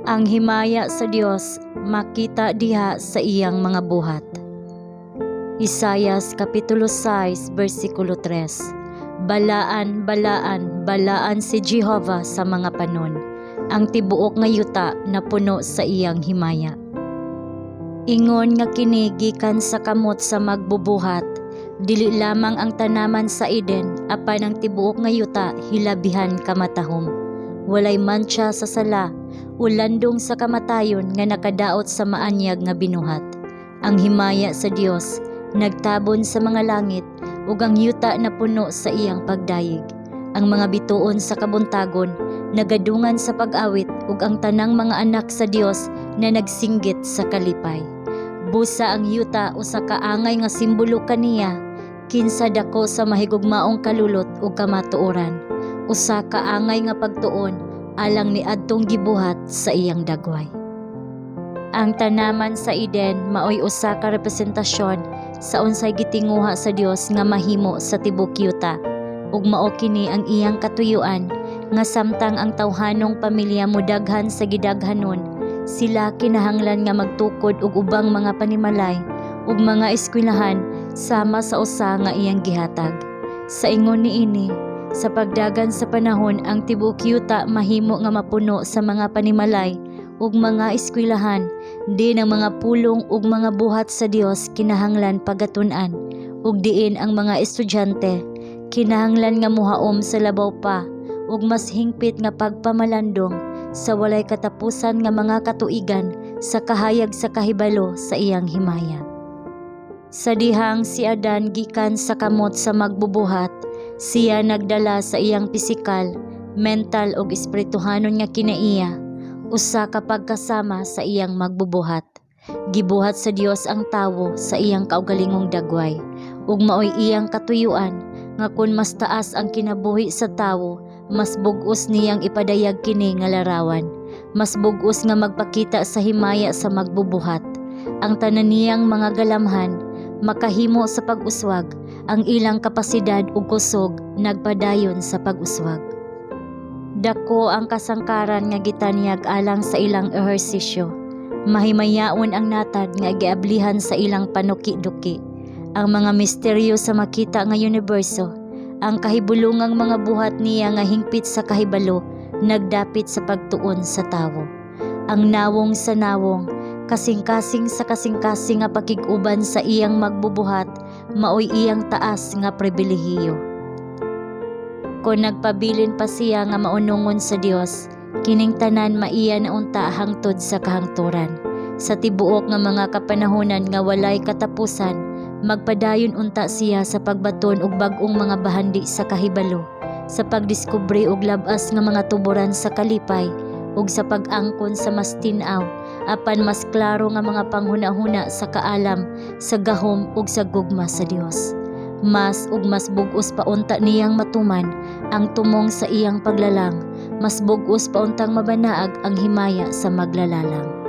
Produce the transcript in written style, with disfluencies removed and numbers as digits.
Ang himaya sa Dios makita diha sa iyang mga buhat. Isayas kapitulo 6 bersikulo 3. Balaan, balaan, balaan si Jehovah sa mga panon, ang tibuok nga yuta na puno sa iyang himaya. Ingon nga kini gikan sa kamot sa magbubuhat, dili lamang ang tanaman sa Eden, apan ang tibuok nga yuta hilabihan kamatahom. Walay mancha sa sala, ulandong sa kamatayon nga nakadaot sa maanyag nga binuhat. Ang himaya sa Dios nagtabon sa mga langit, ug ang yuta na puno sa iyang pagdayeg. Ang mga bituon sa kabuntagon nagadungan sa pag-awit, ug ang tanang mga anak sa Dios na nagsinggit sa kalipay. Busa ang yuta usa ka angay nga simbolo kaniya, kinsa dako sa mahigugmaong kalulot ug kamatuoran. Usa ka angay nga pagtuon alang ni adtong gibuhat sa iyang dagway. Ang tanaman sa Eden maoy usa ka representasyon sa unsay gitinguha sa Dios nga mahimo sa tibok yuta, ug mao kini ang iyang katuyuan nga samtang ang tawhanong pamilya modaghan sa gidaghanon, sila kinahanglan nga magtukod og ubang mga panimalay ug mga eskwelahan sama sa usa nga iyang gihatag. Sa ingon niini, sa pagdagan sa panahon, ang tibuok yuta mahimo nga mapuno sa mga panimalay ug mga eskwelahan, din ang mga pulong ug mga buhat sa Dios kinahanglan pagatun-an, ug diin ang mga estudyante kinahanglan nga muhaom sa labaw pa ug mas hingpit nga pagpamalandong sa walay katapusan nga mga katuigan sa kahayag sa kahibalo sa iyang himaya. Sa dihang si Adan gikan sa kamot sa magbubuhat, siya nagdala sa iyang pisikal, mental ug espirituhanon nga kinaiya, usa ka pagkasama sa iyang magbubuhat. Gibuhat sa Dios ang tawo sa iyang kaugalingong dagway, ug maoy iyang katuyuan nga kun mas taas ang kinabuhi sa tawo, mas bug-os niyang ipadayag kini nga larawan, mas bug-os nga magpakita sa himaya sa magbubuhat. Ang tanan niyang mga galamhan makahimo sa pag-uswag, ang ilang kapasidad ug kusog nagpadayon sa pag-uswag. Dako ang kasangkaran nga gitanyag alang sa ilang ehersisyo. Mahimayaon ang natad nga giablihan sa ilang panuki-duki. Ang mga misteryo sa makita nga universo, ang kahibulungang mga buhat niya nga hingpit sa kahibalo, nagdapit sa pagtuon sa tawo. Ang nawong sa nawong, kasing-kasing sa kasing-kasing nga pakig-uban sa iyang magbubuhat, maoy iyang taas nga pribilehiyo. Kung nagpabilin pa siya nga maunungon sa Dios, kining tanan maiya na unta hangtod sa kahangturan. Sa tibuok nga mga kapanahonan nga walay katapusan, magpadayon unta siya sa pagbaton og bag-ong mga bahandi sa kahibalo, sa pagdiskubre og labas nga mga tuboran sa kalipay, ug sa pag-angkon sa mas tin-aw apan mas klaro nga mga panghuna-huna sa kaalam, sa gahom ug sa gugma sa Dios. Mas ug mas bug-os pa unta niyang matuman ang tumong sa iyang paglalang, mas bug-os pa untang mabanaag ang himaya sa maglalalang.